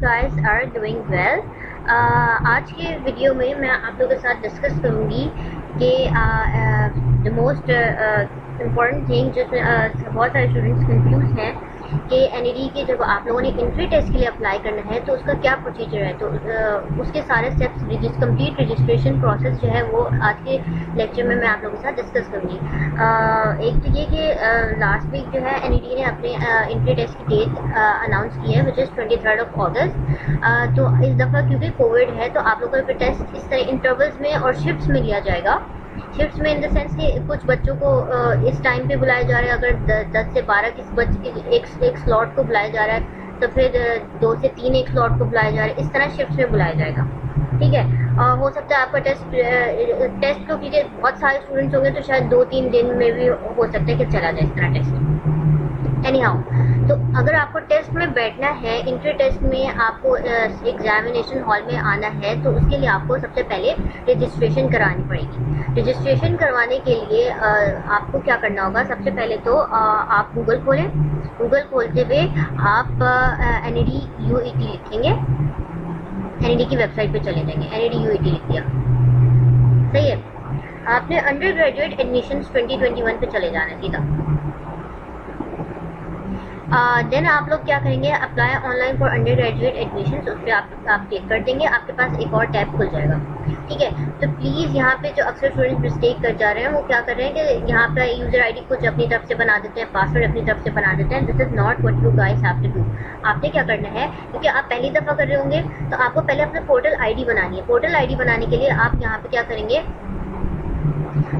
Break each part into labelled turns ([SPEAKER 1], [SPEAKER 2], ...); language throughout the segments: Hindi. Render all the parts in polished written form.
[SPEAKER 1] guys are doing well। आज के वीडियो में मैं आप लोगों के साथ डिस्कस करूंगी कि द मोस्ट इम्पॉर्टेंट थिंग जिसमें बहुत सारे स्टूडेंट्स कंफ्यूज हैं कि एनईडी के जब आप लोगों ने एंट्री टेस्ट के लिए अप्लाई करना है तो उसका क्या प्रोसीजर है। तो उसके सारे स्टेप्स कंप्लीट रजिस्ट्रेशन प्रोसेस जो है वो आज के लेक्चर में मैं आप लोगों के साथ डिस्कस करूँगी। एक तो ये कि लास्ट वीक जो है एनईडी ने अपने एंट्री टेस्ट की डेट अनाउंस की है विच इज़ 23 अगस्त। तो इस दफ़ा क्योंकि कोविड है तो आप लोगों का फिर टेस्ट इस तरह इंटरवल्स में और शिफ्ट्स में लिया जाएगा। शिफ्ट्स में इन द सेंस कि कुछ बच्चों को इस टाइम पे बुलाया जा रहा है, अगर 10 से 12 किसी बच्चे एक स्लॉट को बुलाया जा रहा है तो फिर 2 से 3 एक स्लॉट को बुलाया जा रहा है। इस तरह शिफ्ट्स में बुलाया जाएगा, ठीक है। हो सकता है आपका टेस्ट को क्योंकि बहुत सारे स्टूडेंट्स होंगे तो शायद 2-3 दिन में भी हो सकता है कि चला जाए इस तरह टेस्ट। एनी हाउ, तो अगर आपको टेस्ट में बैठना है, इंट्री टेस्ट में आपको एग्जामिनेशन हॉल में आना है तो उसके लिए आपको सबसे पहले रजिस्ट्रेशन करानी पड़ेगी। रजिस्ट्रेशन करवाने के लिए आपको क्या करना होगा, सबसे पहले तो आप गूगल खोलें। गूगल खोलते हुए आप एनईडी यूईटी लिखेंगे, एनईडी की वेबसाइट पे चले जाएंगे। एनईडी यूईटी लिख दिया, सही है। आपने अंडर ग्रेजुएट एडमिशन्स 2021 पे चले जाना है सीधा। देन आप लोग क्या करेंगे, apply online for under graduate admission, उस पर आप क्लिक कर देंगे, आपके पास एक और टैब खुल जाएगा, ठीक है। तो प्लीज़ यहाँ पे जो अक्सर स्टूडेंट्स मिस्टेक कर जा रहे हैं वो क्या कर रहे हैं कि यहाँ पे यूज़र आईडी कुछ अपनी तरफ से बना देते हैं, पासवर्ड अपनी तरफ से बना देते हैं। This is not what you guys have to do. आपने क्या करना है, क्योंकि आप पहली दफ़ा कर रहे होंगे तो आपको पहले अपना पोर्टल आईडी बनानी है। पोर्टल आईडी बनाने के लिए आप यहाँ पे क्या करेंगे,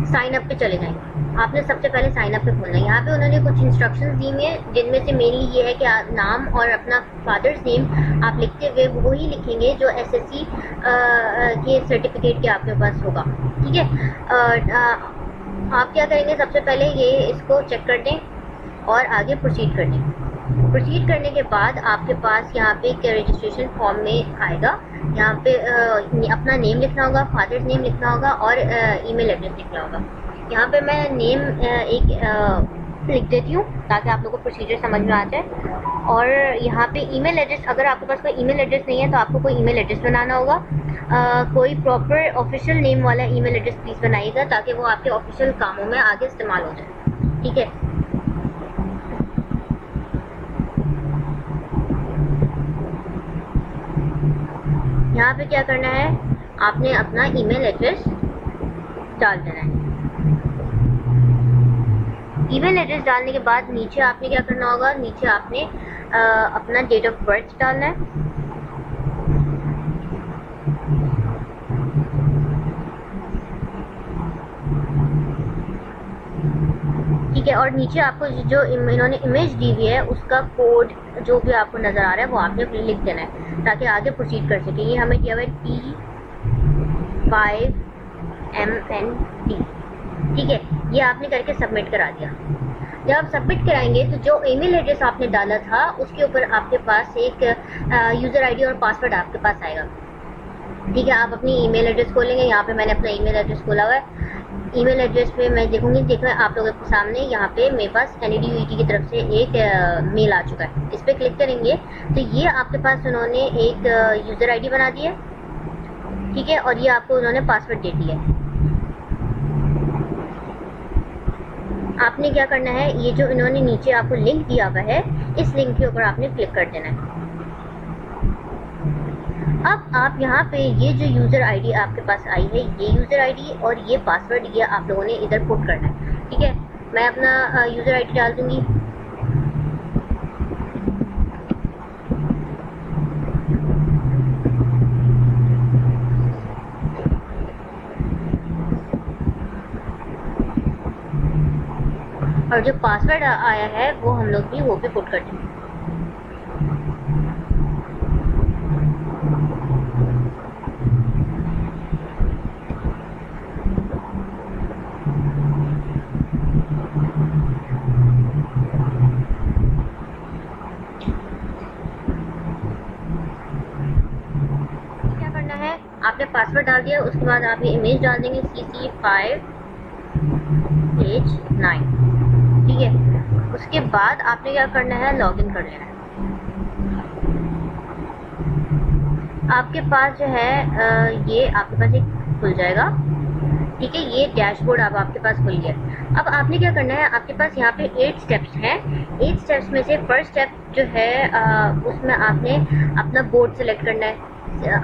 [SPEAKER 1] साइन अप पे चले जाएंगे। आपने सबसे पहले साइन अप पे खोलना है। यहाँ पे उन्होंने कुछ इंस्ट्रक्शंस दी हुई हैं जिनमें से मेनली ये है कि नाम और अपना फादर्स नेम आप लिखते हुए वही लिखेंगे जो एसएससी के सर्टिफिकेट के आपके पास होगा, ठीक है। आप क्या करेंगे, सबसे पहले ये इसको चेक कर दें और आगे प्रोसीड कर दें। प्रोसीड करने के बाद आपके पास यहाँ पे एक रजिस्ट्रेशन फॉर्म में आएगा, यहाँ पे अपना नेम लिखना होगा, फादर्स नेम लिखना होगा और ईमेल एड्रेस लिखना होगा। यहाँ पे मैं नेम लिख देती हूँ ताकि आप लोगों को प्रोसीजर समझ में आ जाए। और यहाँ पे ईमेल एड्रेस, अगर आपके पास कोई ईमेल एड्रेस नहीं है तो आपको कोई ईमेल एड्रेस बनाना होगा। कोई प्रॉपर ऑफिशियल नेम वाला ईमेल एड्रेस प्लीज़ बनाइएगा ताकि वो आपके ऑफिशियल कामों में आगे इस्तेमाल हो जाए, ठीक है। यहाँ पे क्या करना है, आपने अपना ईमेल एड्रेस डाल देना है। ईमेल एड्रेस डालने के बाद नीचे आपने क्या करना होगा, नीचे आपने अपना डेट ऑफ बर्थ डालना है, ठीक है। और नीचे आपको जो इन्होंने इमेज दी हुई है उसका कोड जो भी आपको नज़र आ रहा है वो आपने लिख देना है ताकि आगे प्रोसीड कर सके। ये हमें दिया हुआ है T5MND, ठीक है। ये आपने करके सबमिट करा दिया। जब आप सबमिट कराएंगे तो जो ईमेल एड्रेस आपने डाला था उसके ऊपर आपके पास एक यूज़र आईडी और पासवर्ड आपके पास आएगा, ठीक है। आप अपनी ईमेल एड्रेस खोलेंगे, यहाँ पे मैंने अपना ईमेल एड्रेस खोला हुआ है। ईमेल एड्रेस पे मैं देखूंगी, देखो आप लोगों के सामने यहाँ पे मेरे पास एनईडी यूईटी की तरफ से एक मेल आ चुका है। इस पर क्लिक करेंगे तो ये आपके पास उन्होंने एक यूज़र आईडी बना दी है, ठीक है, और ये आपको उन्होंने पासवर्ड दे दिया है। आपने क्या करना है, ये जो इन्होंने नीचे आपको लिंक दिया हुआ है इस लिंक के ऊपर आपने क्लिक कर देना है। अब आप यहाँ पे ये जो यूज़र आईडी आपके पास आई है, ये यूज़र आईडी और ये पासवर्ड ये आप लोगों ने इधर पुट करना है, ठीक है। मैं अपना यूज़र आईडी डाल दूँगी, और जो पासवर्ड आया है वो हम लोग भी वो भी पुट कर देंगे। क्या करना है, आपने पासवर्ड डाल दिया, उसके बाद आप ये इमेज डाल देंगे CC5H9, ठीक है। उसके बाद आपने क्या करना है, लॉगिन कर लेना है। आपके पास जो है ये आपके पास एक खुल जाएगा, ठीक है। ये डैशबोर्ड अब आपके पास खुल गया। अब आपने क्या करना है, आपके पास यहाँ पे 8 स्टेप्स हैं। 8 स्टेप्स में से फर्स्ट स्टेप जो है उसमें आपने अपना बोर्ड सेलेक्ट करना है।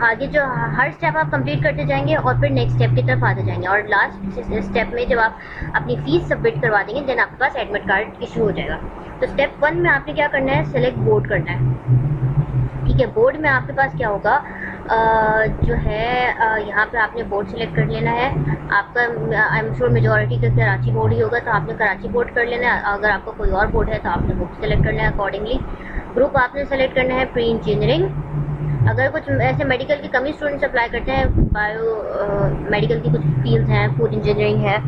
[SPEAKER 1] आगे जो हर स्टेप आप कंप्लीट करते जाएंगे और फिर नेक्स्ट स्टेप की तरफ आते जाएंगे, और लास्ट स्टेप में जब आप अपनी फीस सबमिट करवा देंगे देन आपके पास एडमिट कार्ड इशू हो जाएगा। तो स्टेप 1 में आपने क्या करना है, सेलेक्ट बोर्ड करना है, ठीक है। बोर्ड में आपके पास क्या होगा, जो है यहाँ पे आपने बोर्ड सेलेक्ट कर लेना है। आपका आई एम श्योर मेजॉरिटी का कराची बोर्ड ही होगा, तो आपने कराची बोर्ड कर लेना है। अगर आपका कोई और बोर्ड है तो आपने बुक सेलेक्ट करना है अकॉर्डिंगली। ग्रुप आपने सेलेक्ट करना है प्री इंजीनियरिंग। अगर कुछ ऐसे मेडिकल की कमी स्टूडेंट्स अप्लाई करते हैं, बायो मेडिकल की कुछ फील्ड्स हैं, फूड इंजीनियरिंग है,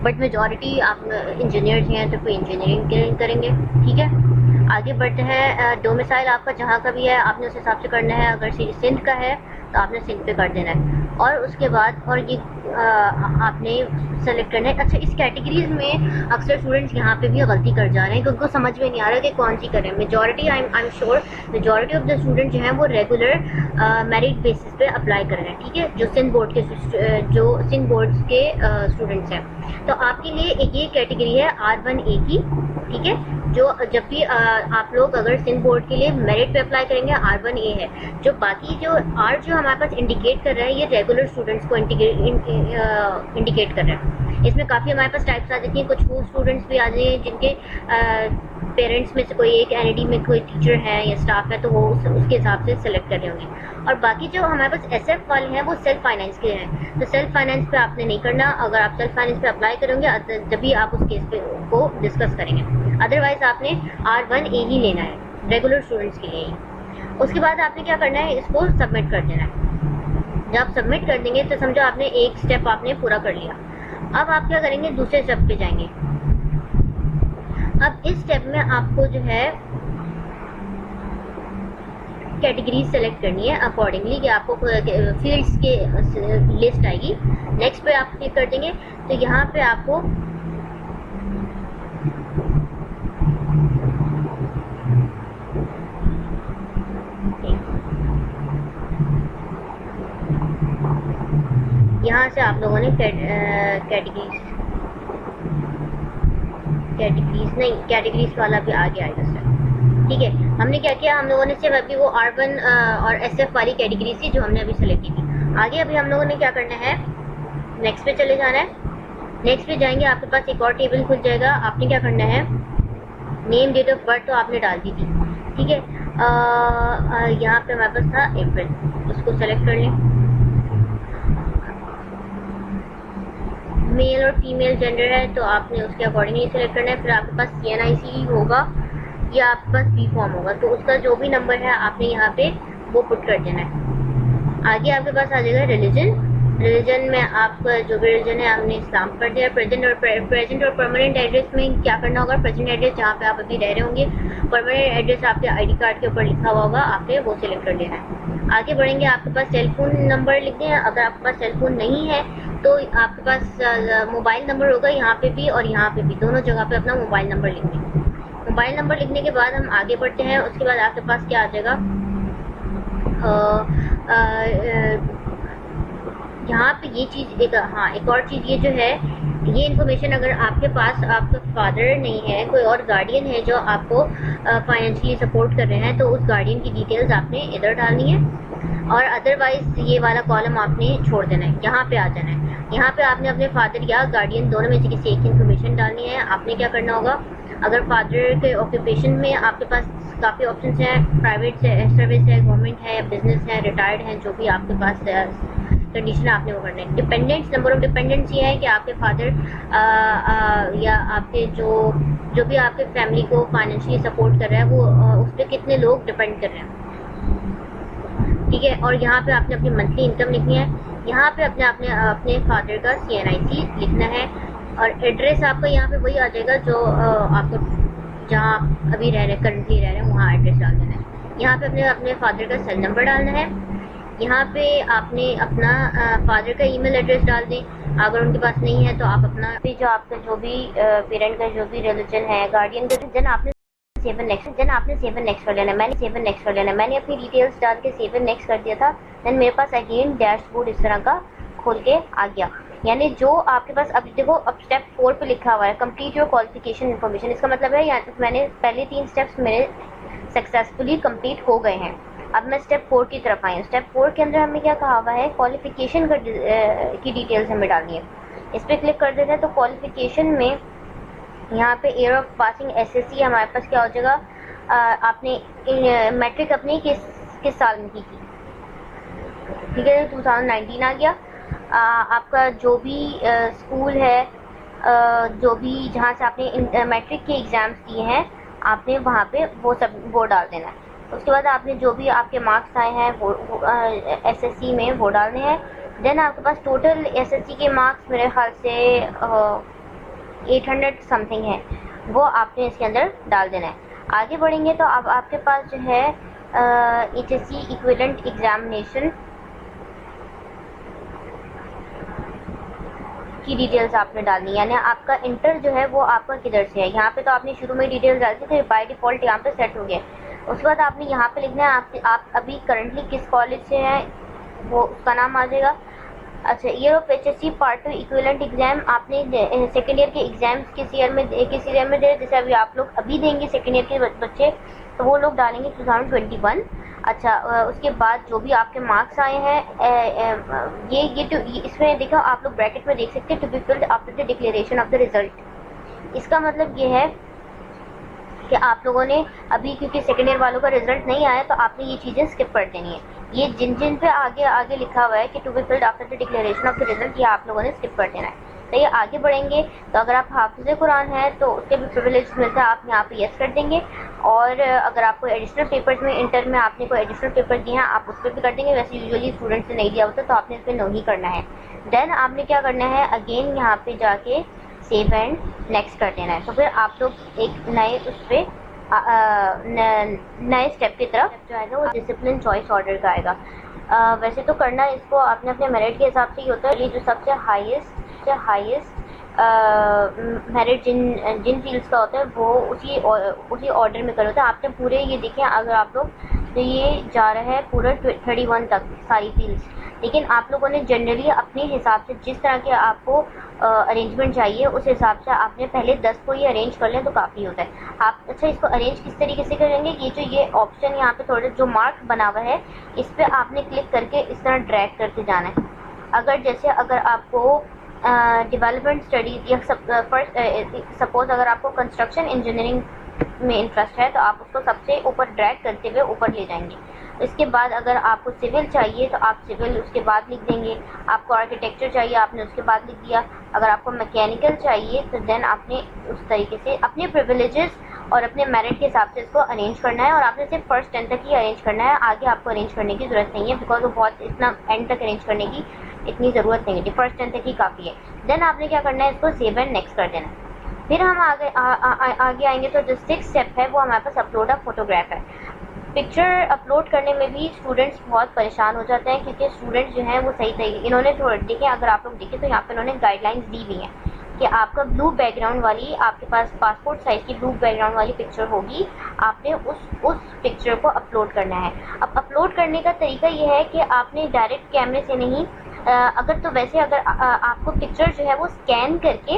[SPEAKER 1] बट मेजॉरिटी आप इंजीनियर्स हैं तो प्री इंजीनियरिंग करेंगे, ठीक है। आगे बढ़ते हैं, डोमिसाइल आपका जहाँ का भी है आपने उस हिसाब से करना है। अगर सिंध का है तो आपने सिंध पे कर देना है, और उसके बाद और ये आपने सेलेक्ट करना है। अच्छा, इस कैटेगरीज में अक्सर स्टूडेंट्स यहाँ पे भी गलती कर जा रहे हैं क्योंकि उनको समझ में नहीं आ रहा कि कौन सी करें। Majority I am sure majority of the student जो हैं वो रेगुलर मेरिट बेसिस पे अप्लाई कर रहे हैं, ठीक है, जो सिंध बोर्ड के स्टूडेंट्स हैं। तो आपके लिए एक ये कैटेगरी है R1A की, ठीक है। जो जब भी आप लोग अगर सिंध बोर्ड के लिए मेरिट पे अप्लाई करेंगे R1A है। जो बाकी जो R जो हमारे पास इंडिकेट कर रहा है ये रेगुलर स्टूडेंट्स को इंडिकेट कर रहा है। इसमें काफ़ी हमारे पास टाइप्स आ जाती हैं। कुछ वो स्टूडेंट्स भी आ जाते हैं जिनके पेरेंट्स में से कोई एक एनईडी में कोई टीचर है या स्टाफ है, तो वो उसके हिसाब से सेलेक्ट कर रहे होंगे। और बाकी जो हमारे पास SF वाले हैं वो सेल्फ फाइनेंस के हैं, तो सेल्फ फाइनेंस पे आपने नहीं करना। अगर आप सेल्फ फाइनेंस पे अप्लाई करोगे जब भी आप उस केस पे को डिस्कस करेंगे, अदरवाइज आपने R1A ही लेना है रेगुलर स्टूडेंट्स के लिए ही। उसके बाद आपने क्या करना है, इसको सबमिट कर देना है। जब आप सबमिट कर देंगे तो समझो आपने एक स्टेप आपने पूरा कर लिया। अब आप क्या करेंगे, दूसरे स्टेप पे जाएंगे। अब इस स्टेप में आपको जो है कैटेगरी सेलेक्ट करनी है अकॉर्डिंगली कि आपको फील्ड्स के लिस्ट आएगी। नेक्स्ट पे आप क्लिक कर देंगे तो यहाँ पे आपको यहाँ से आप लोगों ने कैटेगरीज वाला भी आगे आएगा सर, ठीक है। हमने क्या किया, हम लोगों ने सिर्फ अभी वो R1 और SF वाली कैटेगरी थी जो हमने अभी सेलेक्ट की थी। आगे अभी हम लोगों ने क्या करना है, नेक्स्ट पे चले जाना है। नेक्स्ट पे जाएंगे, आपके पास एक और टेबल खुल जाएगा। आपने क्या करना है, नेम डेट ऑफ बर्थ तो आपने डाल दी थी, ठीक है। यहाँ पे हमारे पास था अप्रैल, उसको सेलेक्ट कर लें। मेल और फीमेल जेंडर है तो आपने उसके अकॉर्डिंगली सेलेक्ट करना है। फिर आपके पास CNIC होगा या आपके पास B फॉर्म होगा, तो उसका जो भी नंबर है आपने यहाँ पे वो पुट कर देना है। आगे आपके पास आ जाएगा रिलीजन में आपका जो भी रिलीजन है आपने इस्लाम कर दिया। प्रेजेंट और परमानेंट एड्रेस में क्या करना होगा, प्रेजेंट एड्रेस जहाँ पे आप अभी रह रहे होंगे, परमानेंट एड्रेस आपके ID कार्ड के ऊपर लिखा हुआ होगा, आपने वो सिलेक्ट कर लेना है। आगे बढ़ेंगे, आपके पास सेलफोन नंबर लिखते हैं। अगर आपके पास सेलफोन नहीं है तो आपके पास मोबाइल नंबर होगा यहाँ पे भी और यहाँ पे भी, दोनों जगह पे अपना मोबाइल नंबर लिख दें। मोबाइल नंबर लिखने के बाद हम आगे बढ़ते हैं। उसके बाद आपके पास क्या आ जाएगा, यहाँ पे ये चीज़ एक और चीज़ ये जो है, ये इन्फॉर्मेशन अगर आपके पास आपका फादर नहीं है, कोई और गार्डियन है जो आपको फाइनेंशियली सपोर्ट कर रहे हैं, तो उस गार्डियन की डिटेल्स आपने इधर डालनी है, और अदरवाइज ये वाला कॉलम आपने छोड़ देना है, यहाँ पे आ जाना है। यहाँ पे आपने अपने फादर या गार्डियन दोनों में से किसी एक इन्फॉर्मेशन डालनी है। आपने क्या करना होगा, अगर फादर के ऑक्यूपेशन में आपके पास काफ़ी ऑप्शंस हैं, प्राइवेट सर्विस है, गवर्नमेंट है, बिजनेस है, रिटायर्ड हैं, जो भी आपके पास कंडीशन आपने वो करना है। डिपेंडेंट्स, नंबर ऑफ डिपेंडेंट्स ये है कि आपके फादर या आपके जो भी आपके फैमिली को फाइनेंशियली सपोर्ट कर रहा है वो उस पर कितने लोग डिपेंड कर रहे हैं, ठीक है। और यहाँ पे आपने अपनी मंथली इनकम लिखनी है। यहाँ पे अपने फादर का CNIC लिखना है, और एड्रेस आपका यहाँ पे वही आ जाएगा जो आपको जहाँ अभी करंटली रह रहे हैं वहाँ एड्रेस डाल देना है। यहाँ पे अपने फादर का सेल नंबर डालना है। यहाँ पे आपने अपना फादर का ईमेल एड्रेस डाल दें, अगर उनके पास नहीं है तो आप अपना जो आपका जो भी पेरेंट का जो भी रिलीजन है, गार्डियन का रिलीजन आपने सेव एंड नेक्स्ट, देन आपने सेव एंड नेक्स्ट कर लेना है। मैंने अपनी डिटेल्स डाल के सेव एंड नेक्स्ट कर दिया था। देन मेरे पास अगेन डैशबोर्ड इस तरह का खोल के आ गया। यानी जो आपके पास अब देखो, अब स्टेप 4 पे लिखा हुआ है कंप्लीट योर क्वालिफिकेशन इन्फॉर्मेशन। इसका मतलब है यहाँ तक मैंने पहले 3 स्टेप्स मेरे सक्सेसफुली कंप्लीट हो गए हैं। अब मैं स्टेप 4 की तरफ आई हूँ। स्टेप 4 के अंदर हमें क्या कहा हुआ है, क्वालिफिकेशन की डिटेल्स हमें डालनी है। इस पर क्लिक कर देते हैं तो क्वालिफिकेशन में यहाँ पे ईयर ऑफ पासिंग एसएससी हमारे पास क्या हो जाएगा, आपने मैट्रिक अपनी किस साल में की थी, ठीक है, 2019 आ गया। आपका जो भी स्कूल है, जो भी जहाँ से आपने मैट्रिक के एग्ज़ाम्स दिए हैं, आपने वहाँ पे वो डाल देना है। उसके बाद आपने जो भी आपके मार्क्स आए हैं वो एसएससी में वो डालने हैं। देन आपके पास टोटल एसएससी के मार्क्स मेरे ख्याल से 800 समथिंग है, वो आपने इसके अंदर डाल देना है। आगे बढ़ेंगे तो अब आपके पास जो है एचएससी इक्विवेलेंट एग्जामिनेशन की डिटेल्स आपने डालनी है, यानी आपका इंटर जो है वो आपका किधर से है। यहाँ पे तो आपने शुरू में डिटेल्स डाल दी तो बाय डिफ़ॉल्ट यहाँ पे सेट हो गया। उसके बाद आपने यहाँ पे लिखना है आप अभी करंटली किस कॉलेज से हैं, वो उसका नाम आ जाएगा। अच्छा, year of HSC part 2 equivalent exam, आपने सेकेंड ईयर के एग्जाम्स किस ईयर में दे, जैसे अभी आप लोग अभी देंगे सेकेंड ईयर के बच्चे, तो वो लोग डालेंगे 2021। अच्छा, उसके बाद जो भी आपके मार्क्स आए हैं, ये इसमें देखो आप लोग ब्रैकेट में देख सकते हैं, to be filled after the declaration of the result. इसका मतलब ये है कि आप लोगों ने अभी, क्योंकि सेकेंड ईयर वालों का रिजल्ट नहीं आया, तो आपने ये चीज़ें स्किप कर देनी है। ये जिन पे आगे लिखा हुआ है कि to be filled after the declaration of the result, ये आप लोगों ने स्किप कर देना है। तो ये आगे बढ़ेंगे तो अगर आप हाफिज़ कुरान हैं तो उसके भी प्रिविलेज मिलता है, आप यहाँ पे यस कर देंगे। और अगर आपको एडिशनल पेपर्स में इंटर में आपने कोई एडिशनल पेपर दिए हैं, आप उस पर भी कर देंगे। वैसे यूजुअली स्टूडेंट से नहीं दिया होता तो आपने इस पर नो ही करना है। देन आपने क्या करना है, अगेन यहाँ पे जाके सेव एंड नेक्स्ट कर देना है। तो फिर आप लोग एक नए उस पर नए स्टेप की तरफ जो आएगा वो डिसिप्लिन चॉइस ऑर्डर का आएगा। वैसे तो करना इसको आपने अपने मेरिट के हिसाब से ही होता है। ये जो सबसे हाईएस्ट मेरिट जिन फील्ड्स का होता है वो उसी ऑर्डर में करो। तो आपने पूरे ये देखें, अगर आप लोग तो ये जा रहा है पूरा 31 तक सारी फील्ड्स, लेकिन आप लोगों ने जनरली अपने हिसाब से जिस तरह के आपको अरेंजमेंट चाहिए उस हिसाब से आपने पहले 10 को ही अरेंज कर लें तो काफ़ी होता है। आप अच्छा इसको अरेंज किस तरीके से करेंगे, ये ऑप्शन यहाँ पे थोड़े जो मार्क बना हुआ है इस पर आपने क्लिक करके इस तरह ड्रैग करके जाना है। अगर आपको डेवलपमेंट स्टडीज़ या सपोज अगर आपको कंस्ट्रक्शन इंजीनियरिंग में इंटरेस्ट है तो आप उसको सबसे ऊपर ड्रैग करते हुए ऊपर ले जाएंगे। इसके बाद अगर आपको सिविल चाहिए तो आप सिविल उसके बाद लिख देंगे। आपको आर्किटेक्चर चाहिए आपने उसके बाद लिख दिया। अगर आपको मैकेनिकल चाहिए तो देन आपने उस तरीके से अपने प्रिविलेजेस और अपने मेरिट के हिसाब से इसको अरेंज करना है। और आपने सिर्फ फर्स्ट 10 तक ही अरेंज करना है, आगे आपको अरेंज करने की ज़रूरत नहीं है, बिकॉज वो बहुत इतना एंड तक अरेंज करने की इतनी ज़रूरत नहीं है, फर्स्ट 10 तक ही काफ़ी है। देन आपने क्या करना है, इसको सेव एंड नेक्स्ट कर देना है। फिर हम आगे आएंगे तो जो 6th स्टेप है वो हमारे पास अपलोड ऑफ फोटोग्राफ है। पिक्चर अपलोड करने में भी स्टूडेंट्स बहुत परेशान हो जाते हैं, क्योंकि स्टूडेंट्स जो हैं वो सही तरीके इन्होंने थोड़ा देखें, अगर आप लोग देखें तो यहाँ पे इन्होंने गाइडलाइंस दी हुई हैं कि आपका ब्लू बैकग्राउंड वाली, आपके पास पासपोर्ट साइज़ की ब्लू बैकग्राउंड वाली पिक्चर होगी, आपने उस पिक्चर को अपलोड करना है। अब अपलोड करने का तरीका ये है कि आपने डायरेक्ट कैमरे से नहीं, अगर तो वैसे अगर आपको पिक्चर जो है वो स्कैन करके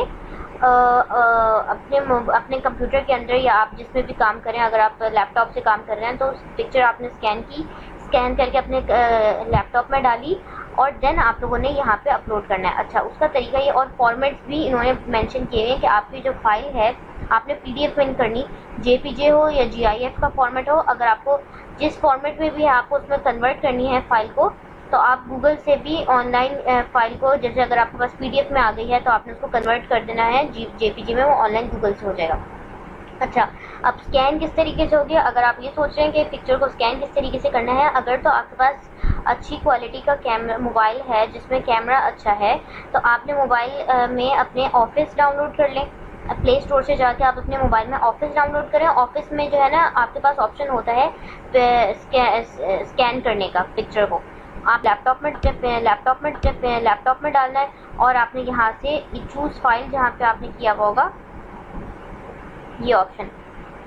[SPEAKER 1] अपने कंप्यूटर के अंदर या आप जिसमें भी काम करें, अगर आप लैपटॉप से काम कर रहे हैं तो उस पिक्चर आपने स्कैन करके अपने लैपटॉप में डाली और देन आप लोगों ने यहाँ पे अपलोड करना है। अच्छा, उसका तरीका ये, और फॉर्मेट्स भी इन्होंने मेंशन किए हैं कि आपकी जो फाइल है आपने पीडीएफ में करनी, जेपीजे हो या जीआईएफ का फॉर्मेट हो, अगर आपको जिस फॉर्मेट में भी है आपको उसमें कन्वर्ट करनी है फाइल को, तो आप गूगल से भी ऑनलाइन फाइल को, जैसे अगर आपके पास पीडीएफ में आ गई है तो आपने उसको कन्वर्ट कर देना है जेपीजी में, वो ऑनलाइन गूगल से हो जाएगा। अच्छा, अब स्कैन किस तरीके से हो गया, अगर आप ये सोच रहे हैं कि पिक्चर को स्कैन किस तरीके से करना है, अगर तो आपके पास अच्छी क्वालिटी का कैमरा मोबाइल है जिसमें कैमरा अच्छा है, तो आपने मोबाइल में अपने ऑफिस डाउनलोड कर लें। प्ले स्टोर से जाके आप अपने मोबाइल में ऑफिस डाउनलोड करें। ऑफिस में जो है ना आपके पास ऑप्शन होता है स्कैन करने का पिक्चर को, आप लैपटॉप में डालना है और आपने यहाँ से चूज़ फाइल, जहाँ पे आपने किया हुआ होगा ये ऑप्शन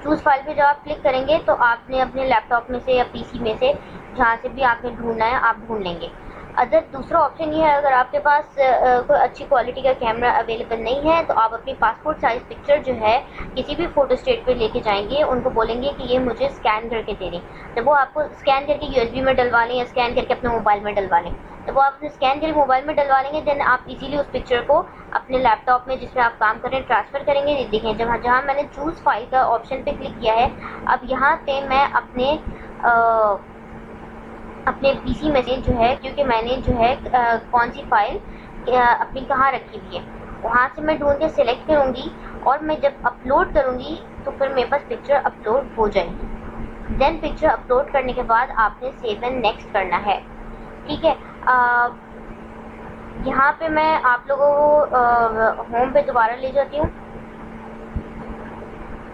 [SPEAKER 1] चूज़ फाइल पे जब आप क्लिक करेंगे तो आपने अपने लैपटॉप में से या पीसी में से जहाँ से भी आपने ढूंढना है आप ढूंढ लेंगे। अगर दूसरा ऑप्शन ये है, अगर आपके पास कोई अच्छी क्वालिटी का कैमरा अवेलेबल नहीं है तो आप अपनी पासपोर्ट साइज पिक्चर जो है किसी भी फोटो स्टेट पे लेके जाएंगे, उनको बोलेंगे कि ये मुझे स्कैन करके दे दें। जब वो आपको स्कैन करके यूएसबी में डलवा लें या स्कैन करके अपने मोबाइल में डलवा लें, जब वो आपने स्कैन करके मोबाइल में डलवा लेंगे, देन आप इजीली उस पिक्चर को अपने लैपटॉप में जिसमें आप काम कर रहे हैं ट्रांसफ़र करेंगे। देखें जहाँ मैंने चूज़ फाइल का ऑप्शन पे क्लिक किया है, अब यहाँ पे मैं अपने पीसी में से जो है, क्योंकि मैंने जो है कौन सी फाइल अपनी कहाँ रखी हुई है, वहाँ से मैं ढूंढ के सिलेक्ट करूँगी और मैं जब अपलोड करूँगी तो फिर मेरे पास पिक्चर अपलोड हो जाएगी। देन पिक्चर अपलोड करने के बाद आपने सेव एंड नेक्स्ट करना है। ठीक है, यहाँ पे मैं आप लोगों को होम पे दोबारा ले जाती हूँ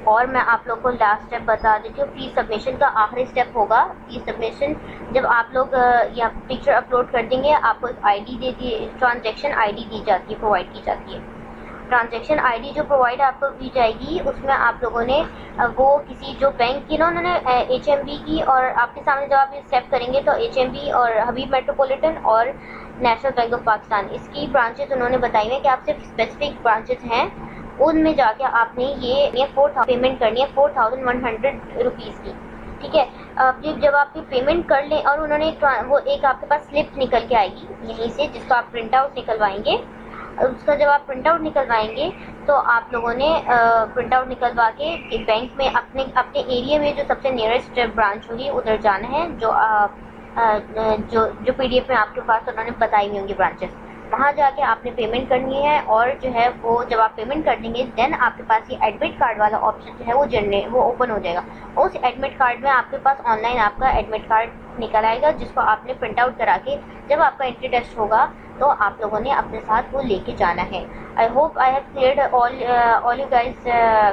[SPEAKER 1] और मैं आप लोग को लास्ट स्टेप बता देती हूँ। फीस सबमिशन का आखिरी स्टेप होगा। फीस सबमिशन जब आप लोग यहाँ पिक्चर अपलोड कर देंगे, आपको एक आईडी दे दी, ट्रांजैक्शन आईडी दी जाती है, प्रोवाइड की जाती है। ट्रांजैक्शन आईडी जो प्रोवाइड आपको की जाएगी उसमें आप लोगों ने वो किसी जो बैंक की ना, उन्होंने HMB की, और आपके सामने जब आप ये स्टेप करेंगे तो HMB और हबीब मेट्रोपॉलिटन और नेशनल बैंक ऑफ पाकिस्तान, इसकी ब्रांचेस उन्होंने बताई हैं कि आप सिर्फ स्पेसिफिक ब्रांचेस हैं, उनमें जाके आपने ये 4,000 पेमेंट करनी है, 4,100 रुपीज़ की। ठीक है, जब आप ये पेमेंट कर लें और उन्होंने वो एक आपके पास स्लिप निकल के आएगी यहीं से, जिसका आप प्रिंट आउट निकलवाएंगे। उसका जब आप प्रिंट आउट निकलवाएंगे तो आप लोगों ने प्रिंट आउट निकलवा के बैंक में अपने एरिया में जो सबसे नियरेस्ट ब्रांच होगी उधर जाना है, जो PDF में आपके पास उन्होंने बताई हुई होंगी ब्रांचेस, वहाँ जाके आपने पेमेंट करनी है। और जो है वो जब आप पेमेंट कर देंगे, देन आपके पास ये एडमिट कार्ड वाला ऑप्शन जो है वो ओपन हो जाएगा। उस एडमिट कार्ड में आपके पास ऑनलाइन आपका एडमिट कार्ड निकल आएगा, जिसको आपने प्रिंट आउट करा के जब आपका एंट्री टेस्ट होगा तो आप लोगों ने अपने साथ वो लेके जाना है। I hope I have cleared all you guys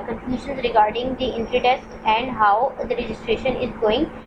[SPEAKER 1] confusions regarding the entry test and how the registration is going.